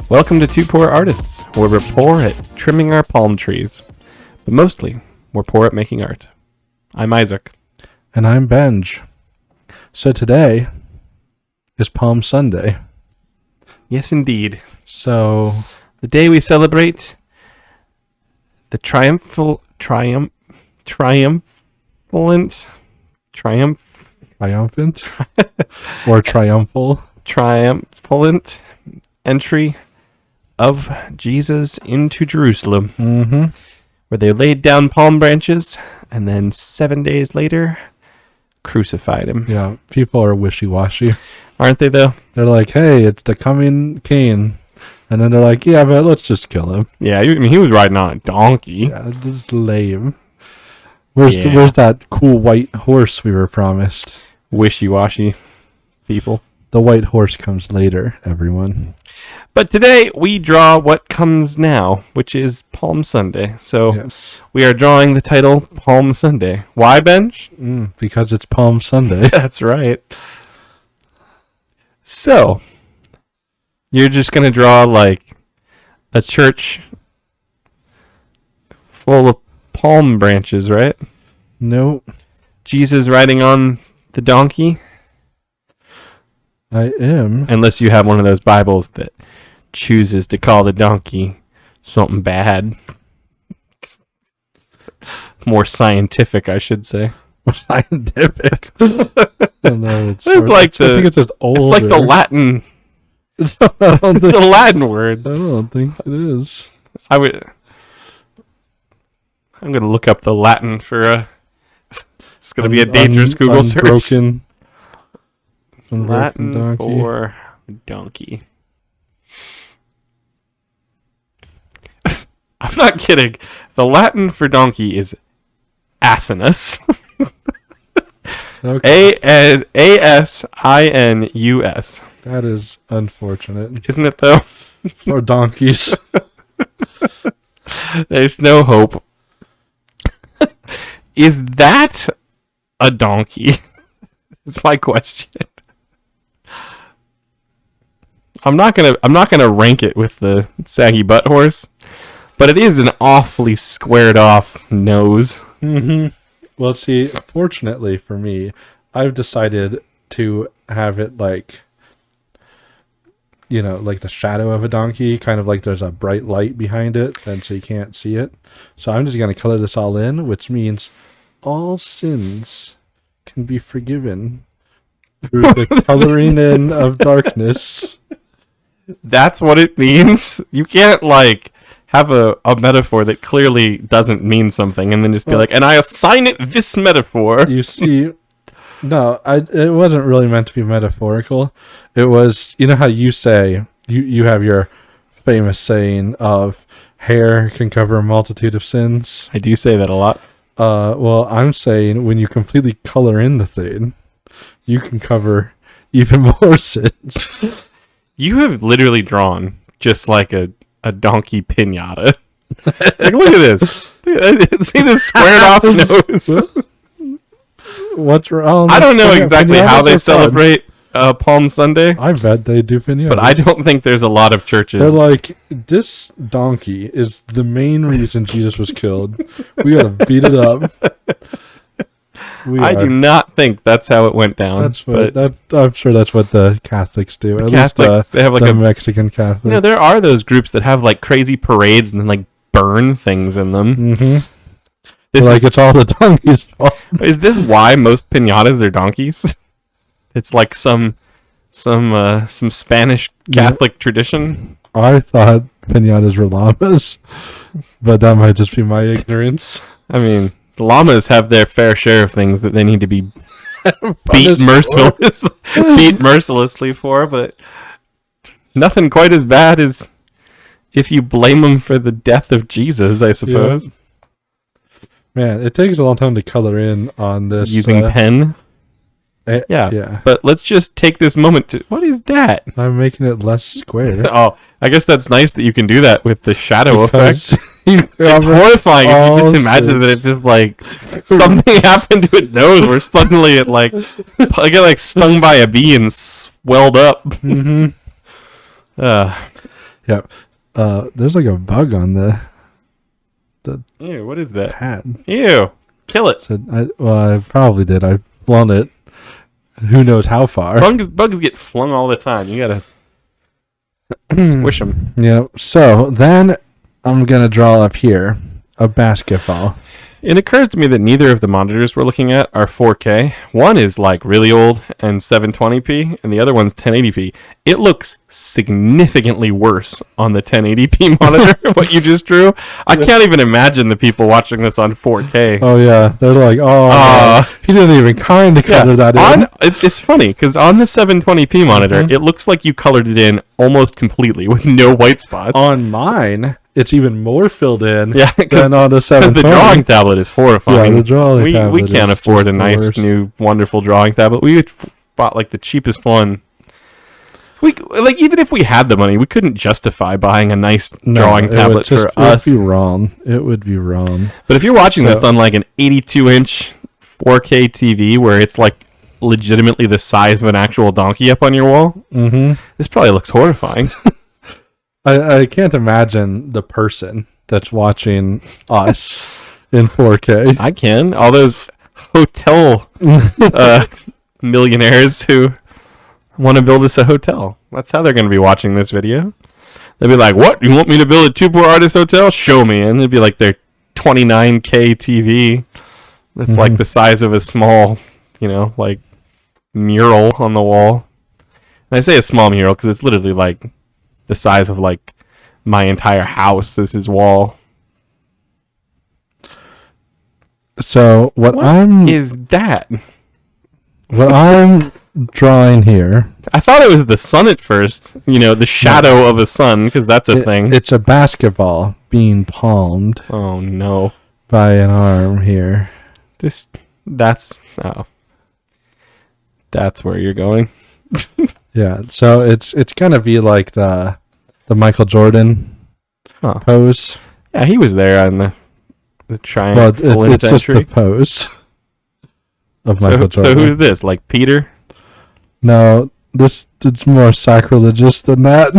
Welcome to Two Poor Artists, where we're poor at trimming our palm trees, but mostly we're poor at making art. I'm Isaac. And I'm Benj. So today is Palm Sunday. Yes, indeed. So the day we celebrate the triumphant or triumphal entry of Jesus into Jerusalem, where they laid down palm branches and then 7 days later crucified him. Yeah, people are wishy-washy. Aren't they, though? They're like, hey, it's the coming king. And then they're like, yeah, but let's just kill him. Yeah, I mean, he was riding on a donkey. Yeah, just lame. Where's that cool white horse we were promised? Wishy-washy people. The white horse comes later, everyone. But today we draw what comes now, which is Palm Sunday. So yes. We are drawing the title Palm Sunday. Why, Benj? Because it's Palm Sunday. That's right. So, you're just going to draw like a church full of palm branches, right? Nope. Jesus riding on the donkey? I am. Unless you have one of those Bibles that chooses to call the donkey something bad. More scientific, I should say. More scientific. No, it's like I think it's just older. It's like the Latin. The Latin word. I don't think it is. I'm going to look up the Latin for it's going to be a dangerous Google search. Latin donkey. For donkey. I'm not kidding. The Latin for donkey is asinus. Okay. A-S-I-N-U-S. That is unfortunate. Isn't it, though? Or donkeys. There's no hope. Is that a donkey? That's my question. I'm not gonna rank it with the saggy butt horse, but it is an awfully squared off nose. Well, see, fortunately for me, I've decided to have it like, like the shadow of a donkey, kind of like there's a bright light behind it, and so you can't see it. So I'm just gonna color this all in, which means all sins can be forgiven through the coloring in of darkness. That's what it means. You can't have a metaphor that clearly doesn't mean something and then just be and I assign it this metaphor. You see, no, it wasn't really meant to be metaphorical. It was, how you say, you have your famous saying of hair can cover a multitude of sins. I do say that a lot. Well, I'm saying when you completely color in the thing, you can cover even more sins. You have literally drawn just like a donkey piñata. Look at this. See this squared off nose? What's wrong? I don't know exactly how they celebrate Palm Sunday. I bet they do piñatas. But I don't think there's a lot of churches. They're like, this donkey is the main reason Jesus was killed. We gotta beat it up. I do not think that's how it went down. I'm sure that's what the Catholics do. At Catholics, least they have the Mexican Catholics. There are those groups that have crazy parades and then burn things in them. It's all the donkeys' fault. Is this why most piñatas are donkeys? It's like some Spanish Catholic tradition. I thought piñatas were llamas, but that might just be my ignorance. I mean, the llamas have their fair share of things that they need to be beat mercilessly for, but nothing quite as bad as if you blame them for the death of Jesus, I suppose. Yeah. Man, it takes a long time to color in on this. Using pen? Yeah. But let's just take this moment to... What is that? I'm making it less square. Oh, I guess that's nice that you can do that with the shadow effect. It's horrifying if you just imagine that it just something happened to its nose where suddenly it got stung by a bee and swelled up. Yeah. There's like a bug on the Ew, what is that? hat. Ew. Kill it. So I probably did. I've blown it. Who knows how far? Bugs get flung all the time. You gotta squish them. Yeah. So then I'm gonna draw up here a basketball. It occurs to me that neither of the monitors we're looking at are 4K. One is like really old and 720p, and the other one's 1080p. It looks significantly worse on the 1080p monitor, what you just drew. I can't even imagine the people watching this on 4K. Oh yeah, they're like, man, he didn't even kind of color that in. It's funny, because on the 720p monitor, it looks like you colored it in almost completely with no white spots. On mine, it's even more filled in than on the 720. The drawing tablet is horrifying. Yeah, the drawing tablet we can't afford a nice, worst. new, wonderful drawing tablet. We bought like the cheapest one. Even if we had the money, we couldn't justify buying a nice drawing tablet for us. It would be wrong. It would be wrong. But if you're watching this on like an 82-inch 4K TV where it's like legitimately the size of an actual donkey up on your wall, this probably looks horrifying. I can't imagine the person that's watching us in 4K. I can. All those hotel millionaires who want to build us a hotel. That's how they're going to be watching this video. They'll be like, what? You want me to build a 2-poor artist hotel? Show me. And it'll be like their 29K TV. That's like the size of a small, like mural on the wall. And I say a small mural because it's literally like the size of like my entire house is his wall. So what is that? What I'm drawing here. I thought it was the sun at first. The shadow of a sun, because that's a thing. It's a basketball being palmed. Oh no! By an arm here. That's where you're going. Yeah, so it's gonna be like the Michael Jordan pose. Yeah, he was there on the triumph. Well, it's just the pose of Michael Jordan. So who's this? Like Peter? No, it's more sacrilegious than that.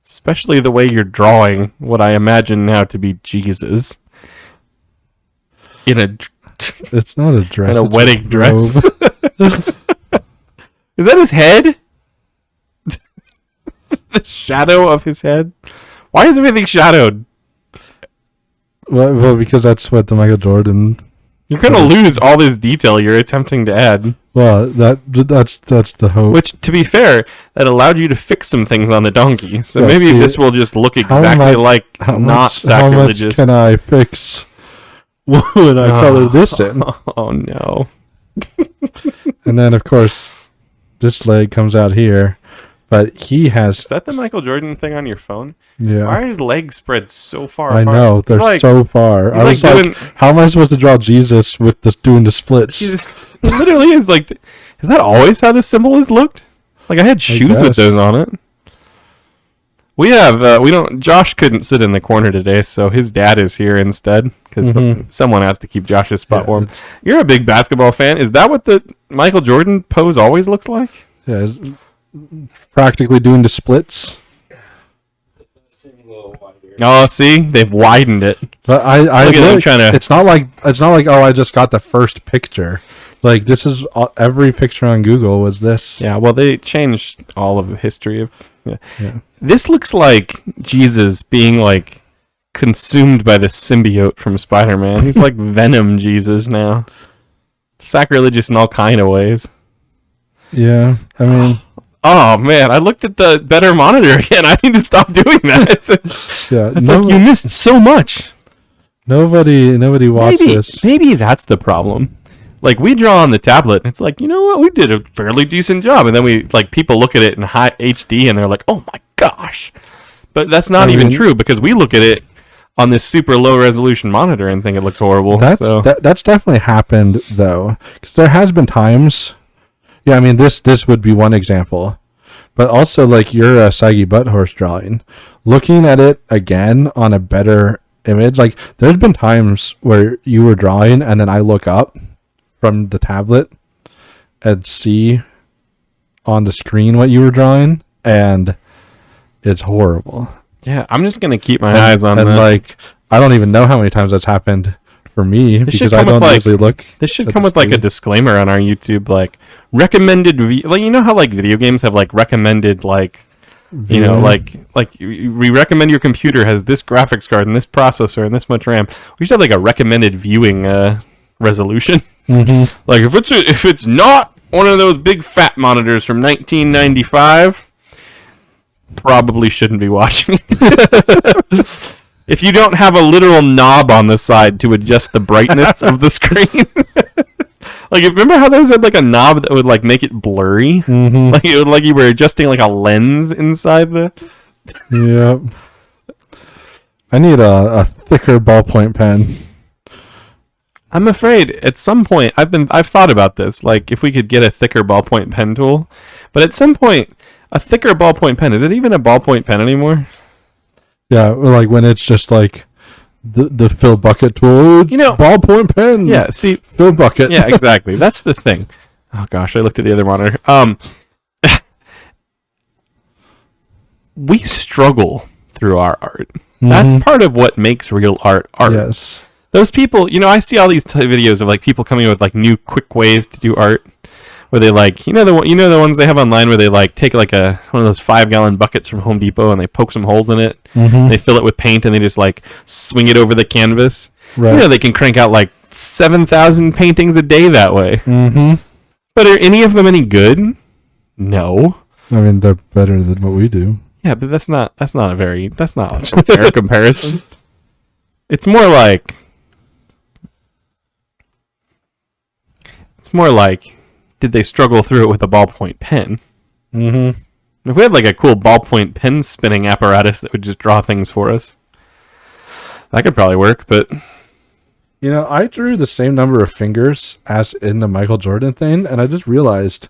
Especially the way you're drawing what I imagine now to be Jesus It's not a dress. In a wedding dress. Is that his head? The shadow of his head? Why is everything shadowed? Well, because that's what the Michael Jordan... You're going to lose all this detail you're attempting to add. Well, that's the hope. Which, to be fair, that allowed you to fix some things on the donkey. So maybe this will just look exactly like not sacrilegious. How much can I fix when I color this in? Oh, no. And then, of course, this leg comes out here. But he has... Is that the Michael Jordan thing on your phone? Yeah. Why are his legs spread so far apart? I know, they're so far. I was like, how am I supposed to draw Jesus with this doing the splits? It literally is like... Is that always how the symbol has looked? Like, I had shoes with those on it. We have... Josh couldn't sit in the corner today, so his dad is here instead. Because someone has to keep Josh's spot warm. You're a big basketball fan. Is that what the Michael Jordan pose always looks like? Yeah, practically doing the splits. Oh, see, they've widened it. But it's not like I just got the first picture. Like this is every picture on Google was this. Yeah, well, they changed all of the history of. Yeah. This looks like Jesus being like consumed by the symbiote from Spider-Man. He's like Venom Jesus now, sacrilegious in all kind of ways. Yeah, I mean. Oh man, I looked at the better monitor again. I need to stop doing that. It's like you missed so much. Nobody watched this. Maybe that's the problem. Like we draw on the tablet, and it's like, you know what, we did a fairly decent job, and then people look at it in high HD, and they're like, oh my gosh. But that's not even true because we look at it on this super low resolution monitor and think it looks horrible. That's definitely happened though, because there has been times. Yeah, I mean, this would be one example. But also, like, your Saggy Butt Horse drawing, looking at it again on a better image, like, there's been times where you were drawing and then I look up from the tablet and see on the screen what you were drawing, and it's horrible. Yeah, I'm just gonna keep my eyes on and that. like I don't even know how many times that's happened for me because I don't usually look. This should come with like a disclaimer on our YouTube, like recommended. Like you know how like video games have like recommended like. You know, like we recommend your computer has this graphics card and this processor and this much RAM. We should have like a recommended viewing resolution. Mm-hmm. Like if it's not one of those big fat monitors from 1995, probably shouldn't be watching. If you don't have a literal knob on the side to adjust the brightness of the screen. Like, remember how those had like a knob that would like make it blurry? Mm-hmm. Like it would, like you were adjusting like a lens inside the. Yep. I need a thicker ballpoint pen. I'm afraid at some point I've thought about this. Like if we could get a thicker ballpoint pen tool, but at some point a thicker ballpoint pen, is it even a ballpoint pen anymore? Yeah, like when it's just like. The fill bucket tool, you know, ballpoint pen. Yeah, see, fill bucket. Yeah, exactly. That's the thing. Oh gosh, I looked at the other monitor. We struggle through our art. Mm-hmm. That's part of what makes real art art. Yes. Those people, you know, I see all these videos of like people coming up with like new quick ways to do art. Where they like, you know the ones they have online where they like take like one of those 5-gallon buckets from Home Depot and they poke some holes in it. Mm-hmm. They fill it with paint and they just like swing it over the canvas. Right. You know they can crank out like 7,000 paintings a day that way. Mm-hmm. But are any of them any good? No. I mean they're better than what we do. Yeah, but that's not a fair comparison. It's more like did they struggle through it with a ballpoint pen? Mm-hmm. If we had like a cool ballpoint pen spinning apparatus that would just draw things for us, that could probably work. But you know, I drew the same number of fingers as in the Michael Jordan thing, and I just realized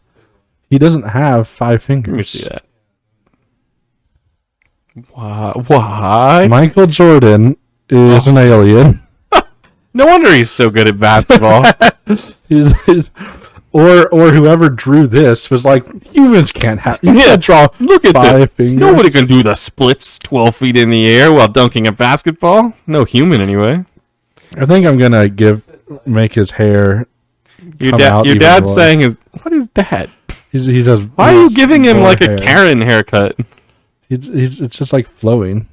he doesn't have 5 fingers. Let me see that. Why? Michael Jordan is an alien. No wonder he's so good at basketball. Or whoever drew this was like, humans can't have. You can't draw. Look at 5 fingers. Nobody can do the splits 12 feet in the air while dunking a basketball. No human, anyway. I think I'm gonna make his hair. Your dad's saying what is that? He does. Why are you giving him like a Karen haircut? It's just like flowing.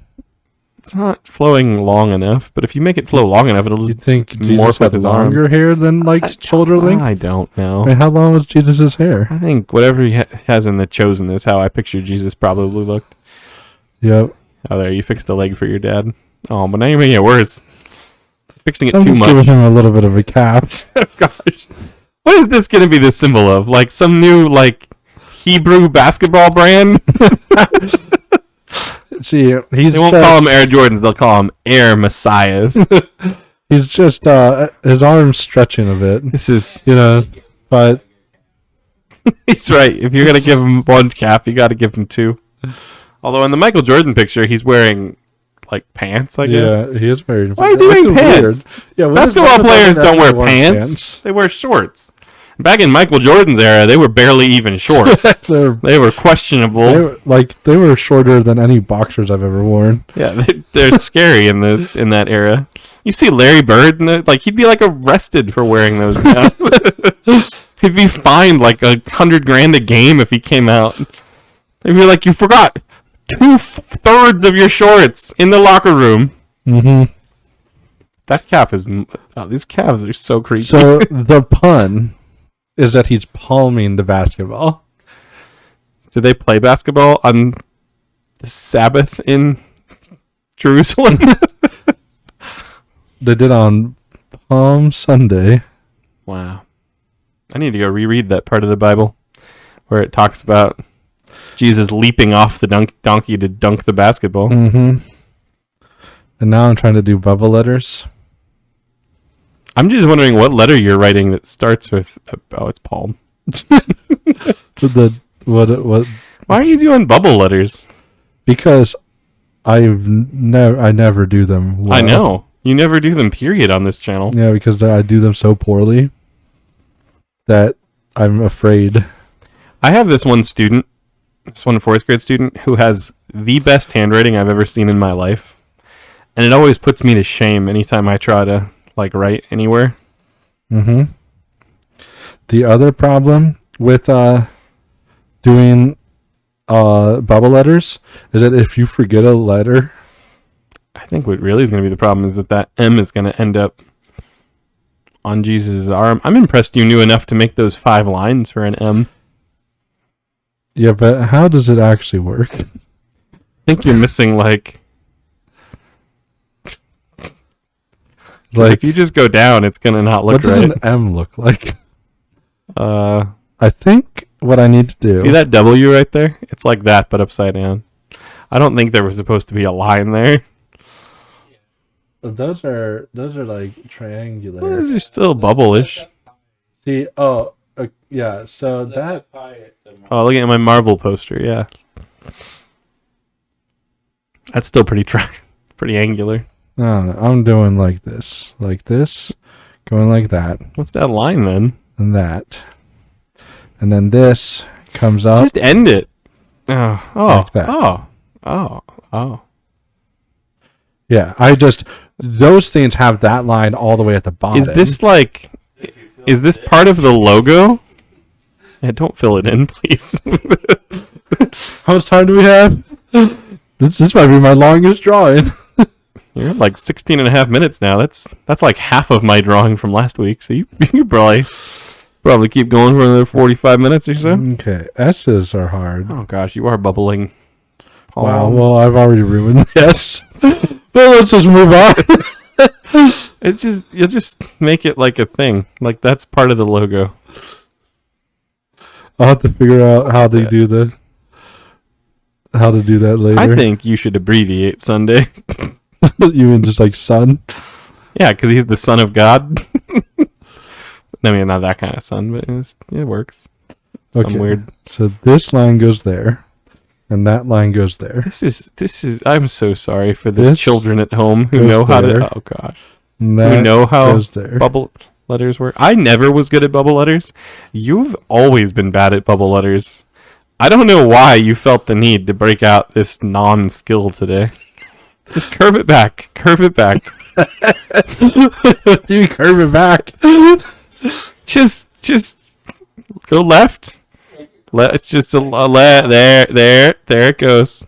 It's not flowing long enough, but if you make it flow long enough, it'll. You think Jesus with had longer hair than like shoulder length? I don't know. I mean, how long was Jesus' hair? I think whatever he has in The Chosen is how I picture Jesus probably looked. Yep. Oh, there, you fixed the leg for your dad. Oh, but now you're making it worse. Fixing it too much. Giving him a little bit of a calf. Oh, gosh. What is this going to be the symbol of? Like some new, like, Hebrew basketball brand? See, they won't call him Air Jordans. They'll call him Air Messiahs. He's just, his arm's stretching a bit. This is, but... He's right. If you're going to give him one calf, you got to give him 2. Although in the Michael Jordan picture, he's wearing, like, pants, I guess. Yeah, he is wearing... Why is he wearing pants? Yeah, basketball players don't wear pants. They wear shorts. Back in Michael Jordan's era, they were barely even shorts. They were questionable. They were shorter than any boxers I've ever worn. Yeah, they're scary in that era. You see Larry Bird, he'd be like arrested for wearing those now. He'd be fined like $100,000 a game if he came out. They'd be like, you forgot 2/3 of your shorts in the locker room. Mm-hmm. That calf is... Oh, these calves are so creepy. So the pun is that he's palming the basketball. Did they play basketball on the Sabbath in Jerusalem? They did on Palm Sunday. Wow. I need to go reread that part of the Bible where it talks about Jesus leaping off the donkey to dunk the basketball. Mm-hmm. And now I'm trying to do bubble letters. I'm just wondering what letter you're writing that starts with... Oh, it's palm. What? Why are you doing bubble letters? Because I never do them well. I know. You never do them, period, on this channel. Yeah, because I do them so poorly that I'm afraid. I have this one 4th grade student, who has the best handwriting I've ever seen in my life. And it always puts me to shame anytime I try to like write anywhere. Mm-hmm. The other problem with doing bubble letters is that if you forget a letter, I think what really is going to be the problem is that M is going to end up on Jesus' arm. I'm impressed you knew enough to make those 5 lines for an M. Yeah, but how does it actually work? I think you're missing like if you just go down, it's going to not look right. What does an M look like? I think what I need to do... See that W right there? It's like that, but upside down. I don't think there was supposed to be a line there. Those are like triangular. Well, those are still bubble-ish. See, yeah, so that... Oh, look at my Marvel poster, yeah. That's still pretty pretty angular. I don't know, I'm doing like this, going like that. What's that line then? And that. And then this comes up. Just end it. Oh, like that. Oh. Yeah, those things have that line all the way at the bottom. Is this part of the logo? Yeah, don't fill it in, please. How much time do we have? This might be my longest drawing. You're at like 16 and a half minutes now. That's like half of my drawing from last week. So you probably keep going for another 45 minutes or so. Okay, S's are hard. Oh gosh, you are bubbling. Paul. Wow, well, I've already ruined this. But let's just move on. You'll just make it like a thing. Like that's part of the logo. I'll have to figure out how to do that later. I think you should abbreviate Sunday. You mean just like son? Yeah, because he's the son of God. I mean, not that kind of son, but it works. Some weird. So this line goes there, and that line goes there. This is. I'm so sorry for the children at home who know how to. Oh gosh. Who know how bubble letters work. I never was good at bubble letters. You've always been bad at bubble letters. I don't know why you felt the need to break out this non-skill today. Just curve it back. Curve it back. You curve it back. Just go left. It's just there it goes.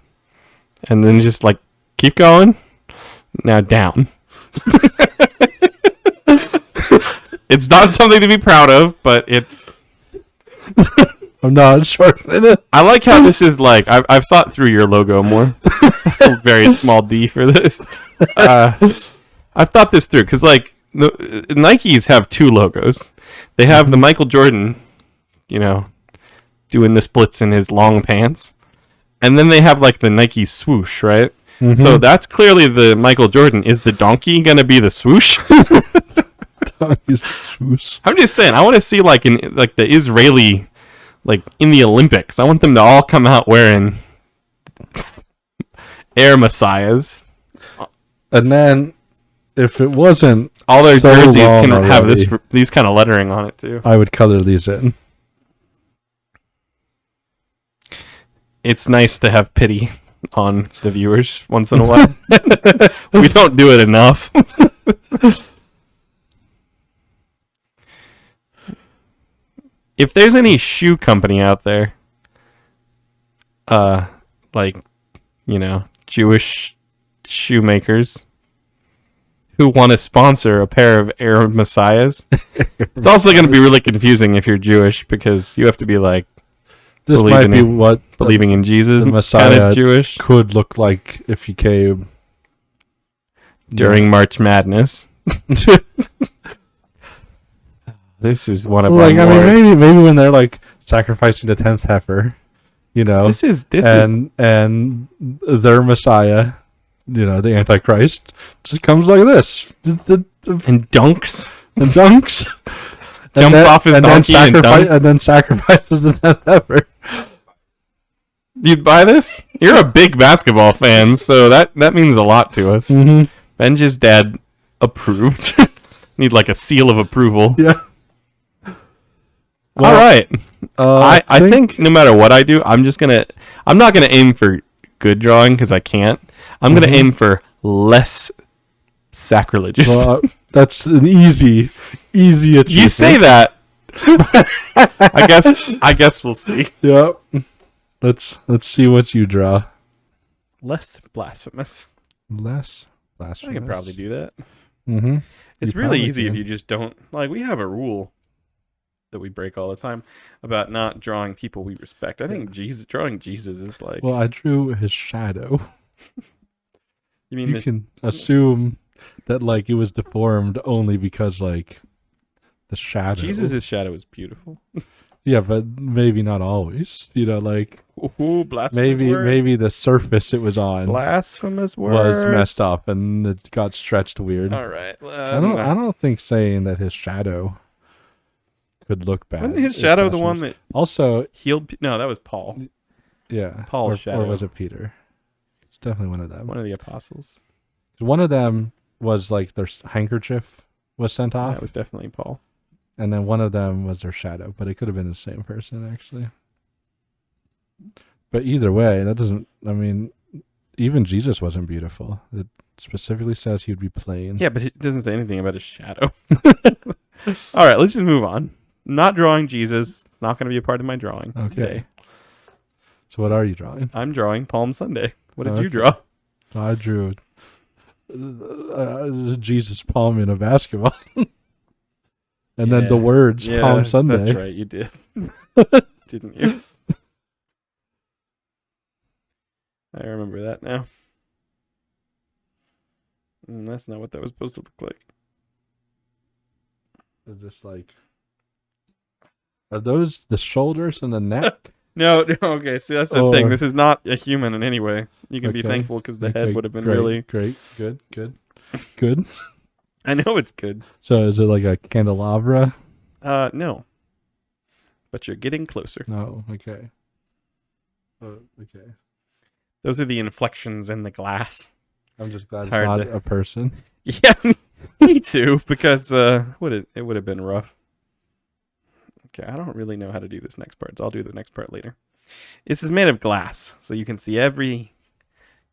And then just like keep going. Now down. It's not something to be proud of, but it's I'm not sure. I like how this is like I've thought through your logo more. That's a very small D for this. I've thought this through because like the Nikes have 2 logos. They have the Michael Jordan, doing the splits in his long pants, and then they have like the Nike swoosh, right? Mm-hmm. So that's clearly the Michael Jordan. Is the donkey gonna be the swoosh? Swoosh. I'm just saying. I want to see like the Israeli, like in the Olympics. I want them to all come out wearing Air Messiahs. And then, if it wasn't all their so jerseys can already, have these kind of lettering on it too. I would color these in. It's nice to have pity on the viewers once in a while. We don't do it enough. If there's any shoe company out there, Jewish shoemakers who want to sponsor a pair of Air Messiahs, it's also going to be really confusing if you're Jewish because you have to be like, this might be what believing in Jesus, the Messiah kind of Jewish could look like if he came during March Madness. This is one of our maybe when they're like sacrificing the 10th heifer, This is and their Messiah, the Antichrist, just comes like this and dunks, jumps off his donkey and then sacrifices the 10th heifer. You'd buy this? You're a big basketball fan, so that means a lot to us. Mm-hmm. Ben's dad approved. Need like a seal of approval. Yeah. Well, all right. I think no matter what I do, I'm not gonna aim for good drawing because I can't. I'm going to aim for less sacrilegious. Well, that's an easy achievement. You say that. I guess we'll see. Yep. Let's see what you draw. Less blasphemous. Less blasphemous. I can probably do that. Mm-hmm. It's really easy if you just don't like. We have a rule that we break all the time about not drawing people we respect. I think drawing Jesus is like. Well, I drew his shadow. You mean you can assume that like it was deformed only because like the shadow. Jesus' shadow is beautiful. Yeah, but maybe not always. You know, like blasphemous words. Maybe the surface it was on blasphemous words was messed up and it got stretched weird. All right, I don't think saying that his shadow could look bad. Wasn't his shadow the one that also healed? No, that was Paul. Yeah, Paul's shadow, or was it Peter? It's definitely one of them. One of the apostles. One of them was like their handkerchief was sent off. That was definitely Paul. And then one of them was their shadow, but it could have been the same person, actually. But either way, that doesn't, I mean, even Jesus wasn't beautiful. It specifically says he'd be plain. Yeah, but it doesn't say anything about his shadow. All right, let's just move on. Not drawing Jesus. It's not going to be a part of my drawing today. So what are you drawing? I'm drawing Palm Sunday. What did you draw? I drew Jesus palm in a basketball. And then the words Palm Sunday. That's right, you did. Didn't you? I remember that now. That's not what that was supposed to look like. Is this like... Are those the shoulders and the neck? No, okay, see, that's the thing. This is not a human in any way. You can be thankful because the head would have been really... Great, good. I know it's good. So is it like a candelabra? No. But you're getting closer. No, okay. Okay. Those are the inflections in the glass. I'm just glad it's not a person. Yeah, me too, because it would have been rough. Okay, I don't really know how to do this next part, so I'll do the next part later. This is made of glass, so you can see every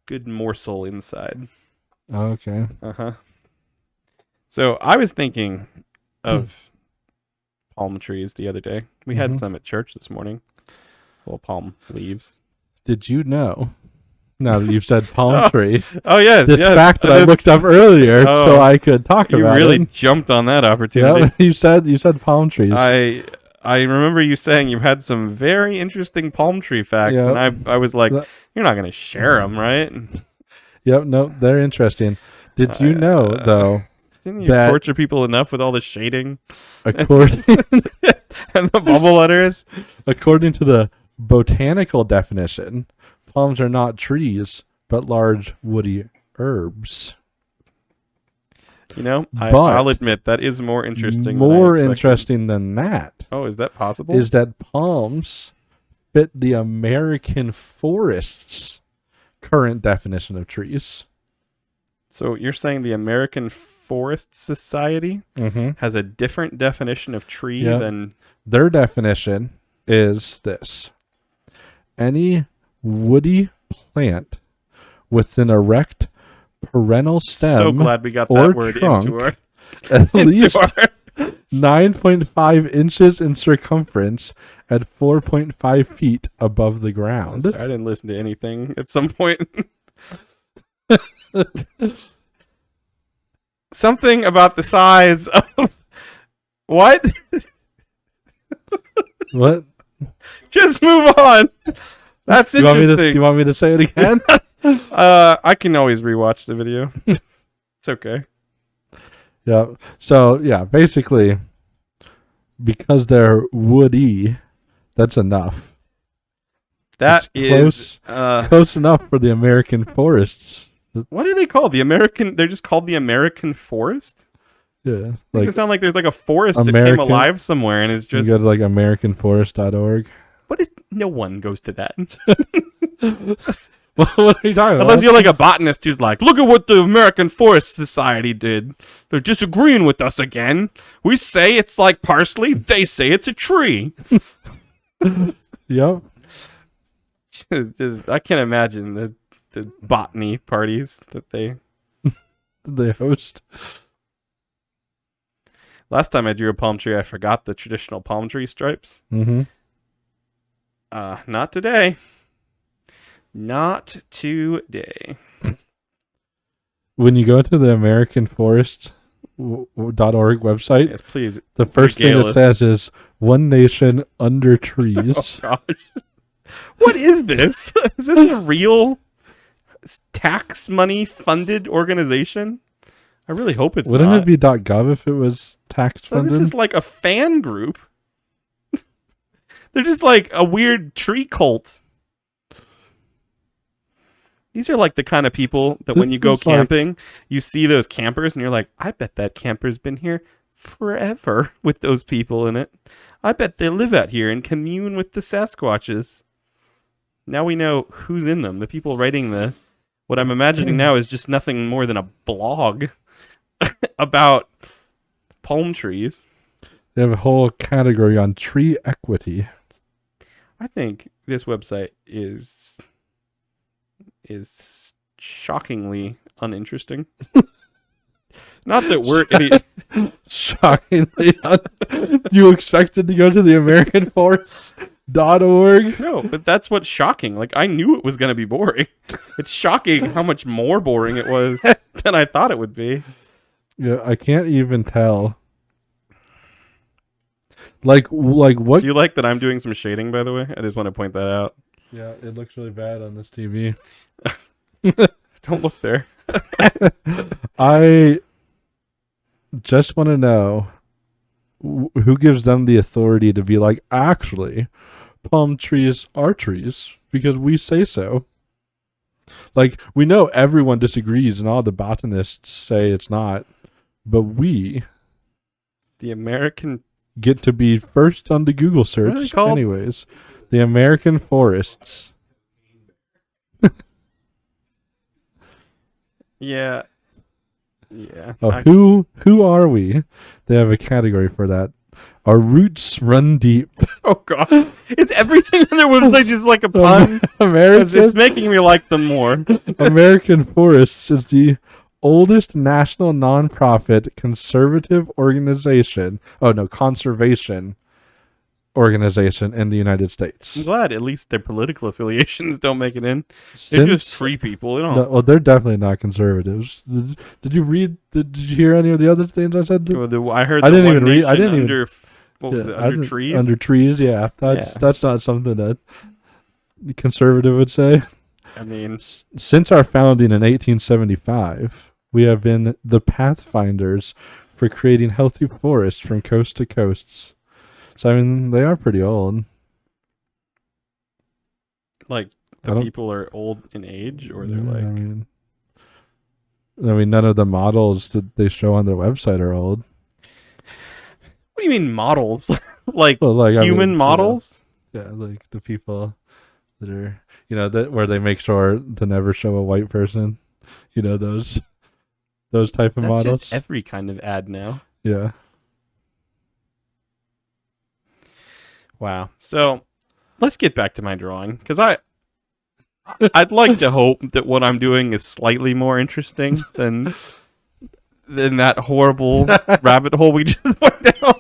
good morsel inside. Okay. Uh-huh. So I was thinking of palm trees the other day. We had some at church this morning. Well, palm leaves. Did you know? Now that you've said palm tree. Oh, yes. This fact that I looked up earlier so I could talk about it. You really jumped on that opportunity. Yeah, you said palm trees. I remember you saying you had some very interesting palm tree facts, and I was like, you're not going to share them, right? Yep, no, they're interesting. Did you know, though, didn't you torture people enough with all the shading according and the bubble letters? According to the botanical definition, palms are not trees, but large woody herbs. You know, I'll admit that is more interesting. More interesting than that. Oh, is that possible? Is that palms fit the American forest's current definition of trees? So you're saying the American Forest Society has a different definition of tree than... Their definition is this. Any woody plant with an erect perennial stem so glad we got that word trunk, into our... at least 9.5 inches in circumference at 4.5 feet above the ground. I didn't listen to anything at some point. Something about the size of... What? What? Just move on. That's interesting. You want me to say it again? I can always rewatch the video. It's okay. Yeah. So, yeah, basically, because they're woody, that's enough. That is close enough for the American forests. What are they called? They're just called the American Forest? Yeah. Like, it sounds like there's like a forest that came alive somewhere and it's just... You go to like AmericanForest.org. No one goes to that. What are you talking about? Unless you're like a botanist who's like, look at what the American Forest Society did. They're disagreeing with us again. We say it's like parsley. They say it's a tree. Yep. I can't imagine the botany parties that they host. Last time I drew a palm tree, I forgot the traditional palm tree stripes. Mm-hmm. Not today. Not today. When you go to the AmericanForest.org website, Yes, please. the first thing it says is "One Nation Under Trees." Oh, gosh. What is this? Is this a real tax money funded organization? I really hope it's Wouldn't not. it be .gov if it was tax So funded? this is like a fan group. They're just like a weird tree cult. These are like the kind of people that when you go camping, you see those campers and you're like, I bet that camper's been here forever with those people in it. I bet they live out here and commune with the Sasquatches. Now we know who's in them. The people writing what I'm imagining now is just nothing more than a blog about palm trees. They have a whole category on tree equity. I think this website is shockingly uninteresting. Not that we're any Shockingly, you expected to go to the AmericanForest.org? No, but that's what's shocking. Like, I knew it was going to be boring. It's shocking how much more boring it was than I thought it would be. Yeah, I can't even tell. Like what? Do you like that I'm doing some shading, by the way? I just want to point that out. Yeah, it looks really bad on this TV. Don't look there. I just want to know who gives them the authority to be like, actually, palm trees are trees because we say so. Like, we know everyone disagrees and all the botanists say it's not, but we, The American... get to be first on the Google search What are they called? anyways. The American Forests. Yeah. Yeah. Oh, who are we? They have a category for that. Our roots run deep. Oh, God. It's everything on their website just like a pun. It's making me like them more. American Forests is the oldest national nonprofit conservative organization. Oh, no, conservation organization in the United States. I'm glad at least their political affiliations don't make it in. They're just free people. They don't. No, well, they're definitely not conservatives. Did you read? Did you hear any of the other things I said? I heard. I didn't One even read. I Nation didn't under, even. What was Yeah, it? Under trees. Under trees. Yeah, that's not something that the conservative would say. I mean, Since our founding in 1875, we have been the pathfinders for creating healthy forests from coast to coasts. So, I mean, they are pretty old. like the people are old in age, or they're like. I mean, none of the models that they show on their website are old. What do you mean models? like Well, human models? Yeah, like the people that are, where they make sure to never show a white person. Those type of That's models. just every kind of ad now. Yeah. Wow. So let's get back to my drawing, because I'd like to hope that what I'm doing is slightly more interesting than that horrible rabbit hole we just went down.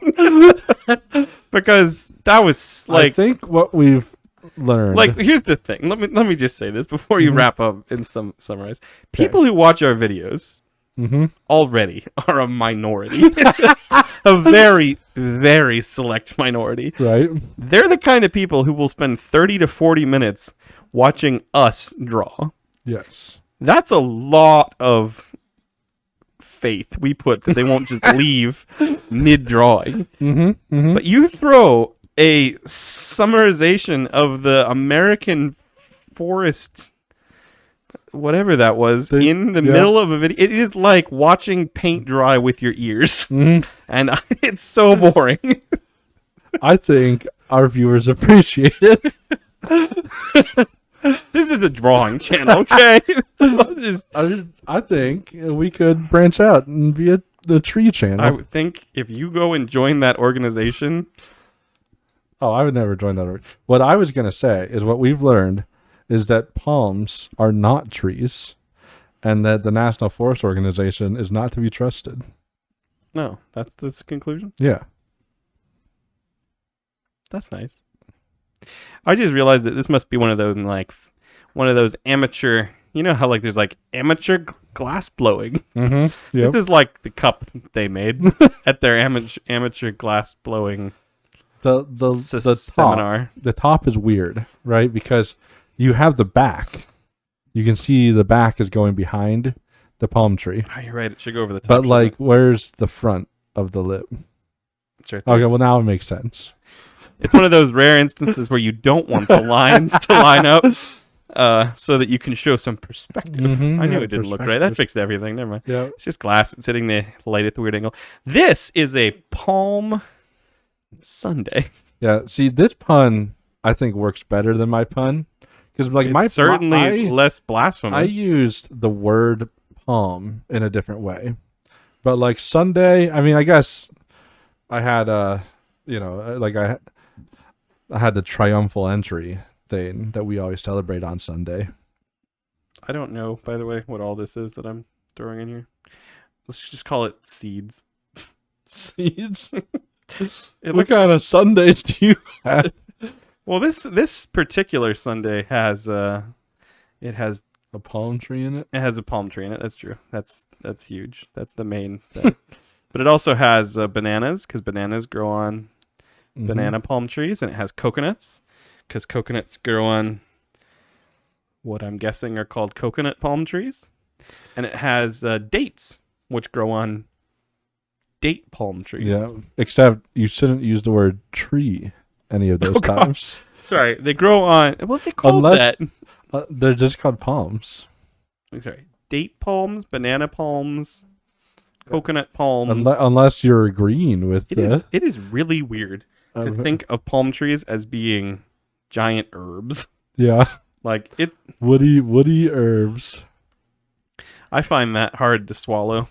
Because that was like, I think what we've learned. like, here's the thing. Let me just say this before you wrap up and summarize. People who watch our videos already are a minority. A very, very select minority. Right. They're the kind of people who will spend 30 to 40 minutes watching us draw. Yes. That's a lot of faith we put that they won't just leave mid-drawing. But you throw a summarization of the American Forest, whatever that was, in the middle of a video. It is like watching paint dry with your ears. And it's so boring. I think our viewers appreciate it. This is a drawing channel, okay? I think we could branch out and be a tree channel. I would think if you go and join that organization. Oh, I would never join that. What I was going to say is what we've learned is that palms are not trees, and that the National Forest Organization is not to be trusted. No, that's this conclusion. Yeah. That's nice. I just realized that this must be one of those amateur. You know how like there's like amateur glass blowing. Mm-hmm. Yep. This is like the cup they made at their amateur glass blowing the seminar. The top is weird, right? Because you have the back. You can see the back is going behind the palm tree. Oh, you're right. It should go over the top. But like, where's the front of the lip? It's right there. Okay, well now it makes sense. It's one of those rare instances where you don't want the lines to line up so that you can show some perspective. Mm-hmm, I knew it didn't look right. That fixed everything. Never mind. Yeah. It's just glass. It's hitting the light at the weird angle. This is a palm sundae. Yeah. See, this pun I think works better than my pun because like It's certainly less blasphemous. I used the word palm in a different way, but like Sunday. I mean, I guess I had I had the triumphal entry thing that we always celebrate on Sunday. I don't know, by the way, what all this is that I'm throwing in here. Let's just call it seeds. Seeds? What kind of Sundays do you have? Well, this particular sundae has a palm tree in it. It has a palm tree in it. That's true. That's huge. That's the main thing. But it also has bananas because bananas grow on banana palm trees, and it has coconuts because coconuts grow on what I'm guessing are called coconut palm trees, and it has dates which grow on date palm trees. Yeah, except you shouldn't use the word tree any of those times. Sorry, they grow on. What they called that? They're just called palms. Sorry, date palms, banana palms, coconut palms. Unless you're agreeing with it is really weird to think of palm trees as being giant herbs. Yeah. Like it woody herbs. I find that hard to swallow.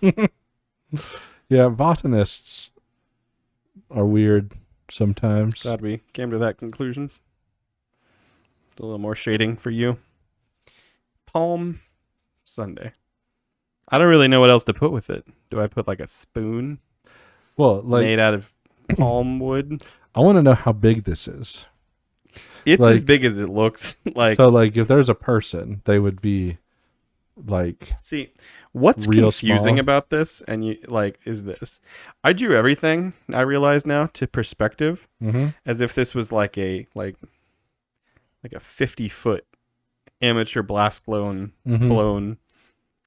Yeah, botanists are weird sometimes. Glad we came to that conclusion. A little more shading for you. Palm sundae. I don't really know what else to put with it. Do I put like a spoon? Well, like made out of palm wood? I want to know how big this is. It's like, as big as it looks. Like so, like if there's a person, they would be like. See, what's real confusing small. about this, and you like, is this? I drew everything. I realize now to perspective, as if this was like a 50-foot amateur blast blown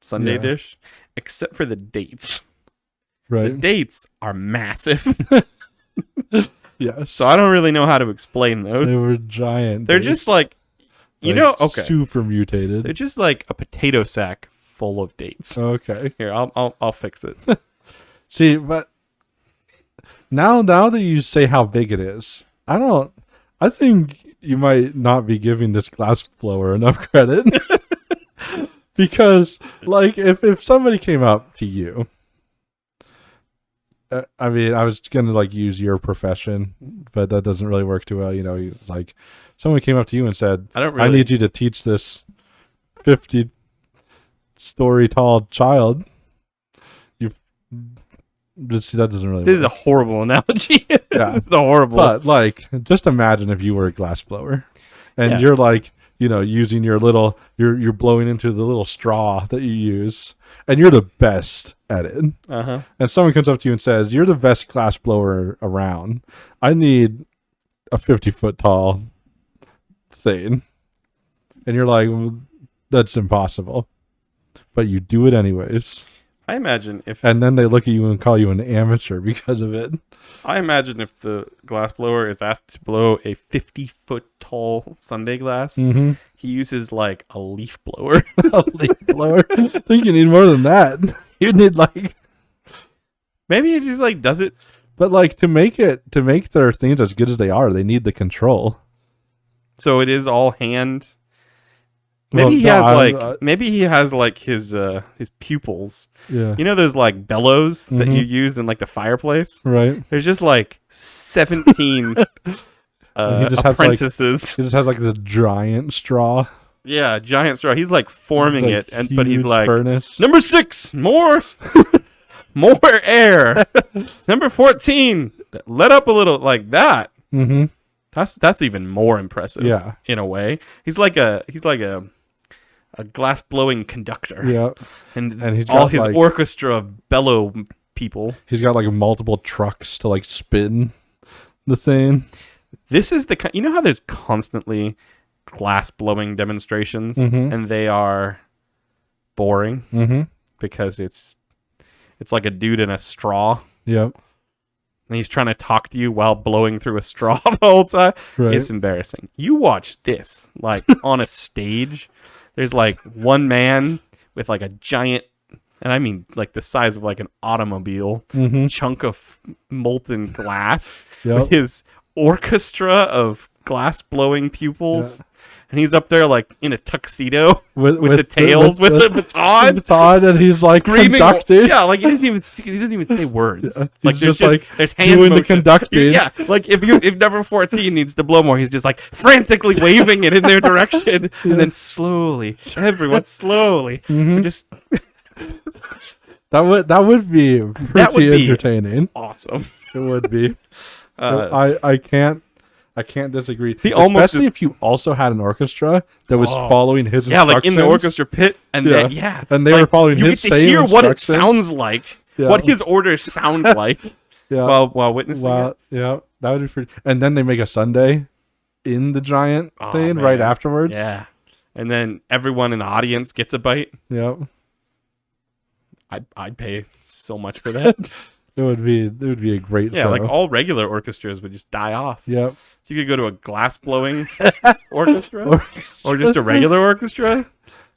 sundae dish, except for the dates. Right. The dates are massive. Yes. So I don't really know how to explain those. They were giant. They're just like, super mutated. They're just like a potato sack full of dates. Okay. Here, I'll fix it. See, but now that you say how big it is, I think you might not be giving this glass blower enough credit. Because, like, if somebody came up to you, I mean, I was going to, like, use your profession, but that doesn't really work too well. You know, like, someone came up to you and said, I need you to teach this 50-story tall child. That doesn't really work. This is a horrible analogy. Yeah. It's horrible. But, like, just imagine if you were a glass blower and you're, like, you know, using your little, you're blowing into the little straw that you use, and you're the best at it. And someone comes up to you and says, you're the best glass blower around. I need a 50-foot tall thing. And you're like, well, that's impossible. But you do it anyways. I imagine if... And then they look at you and call you an amateur because of it. I imagine if the glass blower is asked to blow a 50-foot tall sundae glass, he uses like a leaf blower. A leaf blower? I think you need more than that. You need like... Maybe he just like does it. But like to make their things as good as they are, they need the control. So it is all hand... Maybe he has like his pupils. Yeah. You know those like bellows that you use in like the fireplace? Right. There's just like 17 apprentices. He just has like the giant straw. Yeah, giant straw. He's like forming Like it, but he's huge like, furnace. number 6, more air. Number 14, let up a little, like that. Mm-hmm. That's even more impressive. Yeah. In a way, he's like a glass blowing conductor. Yeah. and he's all got, his like, orchestra of bellow people. He's got like multiple trucks to like spin the thing. This is the you know how there's constantly glass blowing demonstrations, Mhm. and they are boring Mm-hmm. because it's like a dude in a straw. Yep. And he's trying to talk to you while blowing through a straw the whole time. Right. It's embarrassing. You watch this, like, on a stage. There's, like, one man with, like, a giant, and I mean, like, the size of, like, an automobile, Mm-hmm. chunk of molten glass Yep. with his orchestra of glass-blowing pupils. Yeah. And he's up there, like, in a tuxedo with the the- tails, with the baton. baton, and he's like Screaming, conducting. yeah, like he doesn't even say words. Yeah, Like he's there's just, like, there's hand doing the motion. conducting. Yeah, like if number 14 needs to blow more, he's just like frantically waving it in their direction, and then slowly, everyone slowly, Mhm. just That would be pretty be- entertaining. awesome. It would be. Uh, I can't disagree. He almost Especially if you also had an orchestra that was Oh. following his yeah, like in the instructions. orchestra pit, and Yeah. then, And they were like, following you his get to same hear what it instructions. sounds like, Yeah. what his orders sound like Yeah. while witnessing Wow. it. Yeah. That would be pretty. And then they make a sundae in the giant Oh, thing right man. afterwards. Yeah, and then everyone in the audience gets a bite. Yep. I'd pay so much for that. It would be a great Yeah, show. like all regular orchestras would just die off. Yep. So you could go to a glass blowing orchestra or just a regular orchestra,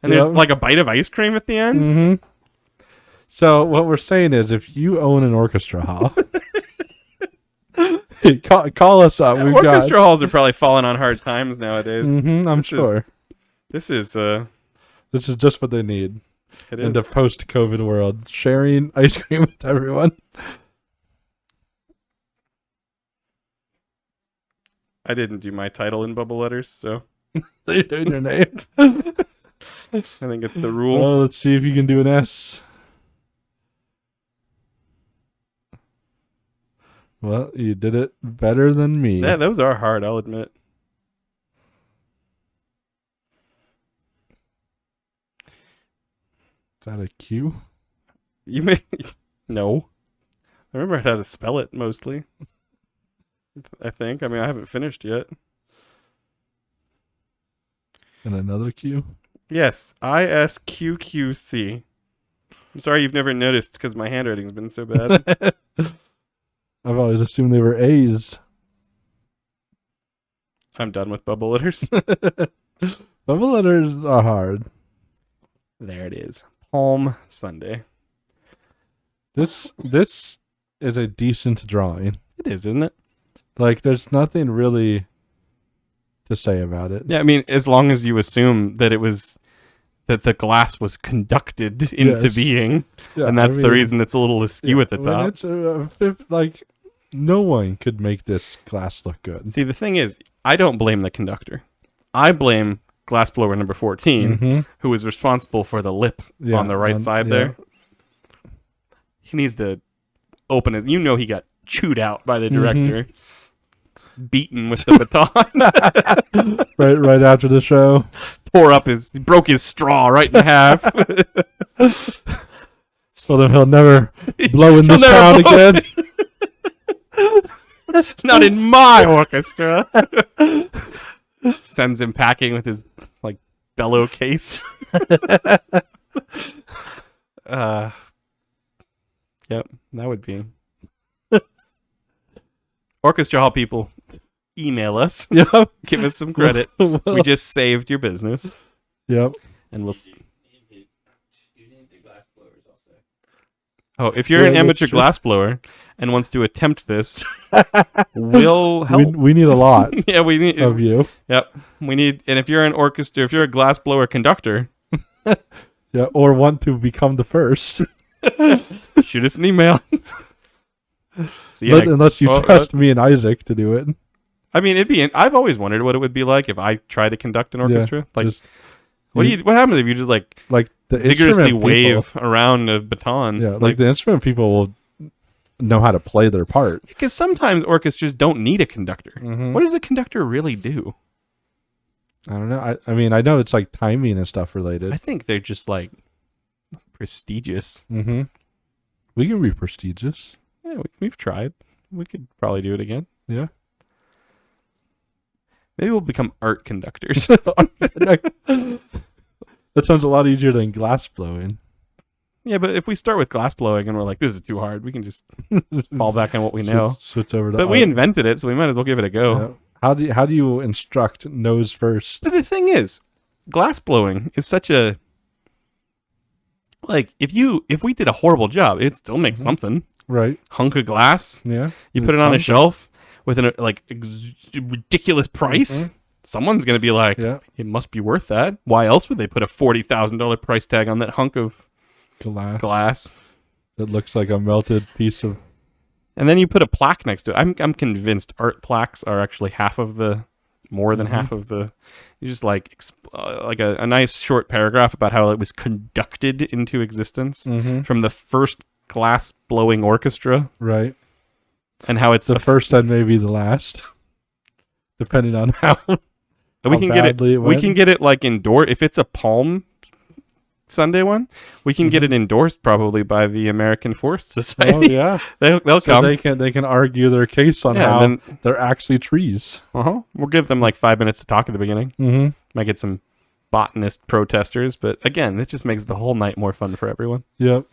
and there's Yep. like a bite of ice cream at the end. Mm-hmm. So what we're saying is, if you own an orchestra hall, call us up. We've Orchestra halls are probably falling on hard times nowadays. I'm This sure This is this is just what they need it in is. the post-COVID world: sharing ice cream with everyone. I didn't do my title in bubble letters, so So you're doing your name. I think it's the rule. Well, let's see if you can do an S. Well, you did it better than me. Yeah, those are hard, I'll admit. Is that a Q? You may no. I remember how to spell it mostly. I think. I mean, I haven't finished yet. And another Q? Yes, ISQQC. I'm sorry you've never noticed because my handwriting's been so bad. I've always assumed they were A's. I'm done with bubble letters. Bubble letters are hard. There it is. Palm Sunday. This is a decent drawing. It is, isn't it? Like, there's nothing really to say about it. Yeah, I mean, as long as you assume that it was that the glass was conducted into Yes. being, Yeah, and that's I the mean, reason it's a little askew yeah, at the when top. it's like, no one could make this glass look good. See, the thing is, I don't blame the conductor. I blame glassblower number 14, Mhm. who is responsible for the lip Yeah, on the right side yeah. there. He needs to open his. You know, he got chewed out by the director, beaten with the baton, right after the show. he broke his straw right in half. So then he'll never blow in this never town blow. again. Not in my orchestra. Sends him packing with his like bellow case. Yep, that would be. Orchestra hall people, email us. Yep. Give us some credit. We just saved your business, Yep. and we'll. Oh, if you're Yeah, an amateur that's true. glassblower and wants to attempt this, we'll help. We need a lot Yeah, we need. of you. Yep, we need. And if you're an orchestra, if you're a glassblower conductor, Yeah, or want to become the first. shoot us an email. See, But unless you well, trust me and Isaac to do it. I mean, it'd be. I've always wondered what it would be like if I tried to conduct an orchestra. Like, Just What happens if you just like the vigorously instrument wave people, around a baton? Yeah, like the instrument people will know how to play their part. Because sometimes orchestras don't need a conductor. Mm-hmm. What does a conductor really do? I don't know. I mean, I know it's like timing and stuff related. I think they're just like prestigious. Mm-hmm. We can be prestigious. Yeah, we've tried. We could probably do it again. Yeah. Maybe we'll become art conductors. That sounds a lot easier than glass blowing. Yeah, but if we start with glass blowing and we're like, this is too hard, we can just fall back on what we know. Switch over to But art. we invented it, so we might as well give it a go. Yeah. How do you instruct nose first? But the thing is, glass blowing is such a like if we did a horrible job, it'd still make something. Right. Hunk of glass. Yeah. You put it on a shelf with an ridiculous price. Mm-hmm. Someone's gonna be like, it must be worth that. Why else would they put a $40,000 price tag on that hunk of glass that looks like a melted piece of? And then you put a plaque next to it. I'm convinced art plaques are actually more than half of the. You just like a nice short paragraph about how it was conducted into existence from the first glass blowing orchestra, right? And how it's the first and maybe the last, depending on how we can get it. We can get it like endorsed if it's a Palm Sunday one. We can get it endorsed probably by the American Forest Society. Oh yeah, they'll come. They can argue their case on how they're actually trees. We'll give them like 5 minutes to talk at the beginning. Might get some botanist protesters, but again, it just makes the whole night more fun for everyone. Yep.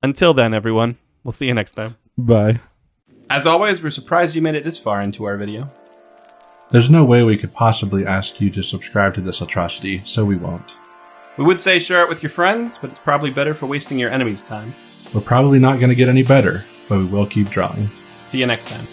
Until then, everyone, we'll see you next time. Bye. As always, we're surprised you made it this far into our video. There's no way we could possibly ask you to subscribe to this atrocity, so we won't. We would say share it with your friends, but it's probably better for wasting your enemy's time. We're probably not going to get any better, but we will keep drawing. See you next time.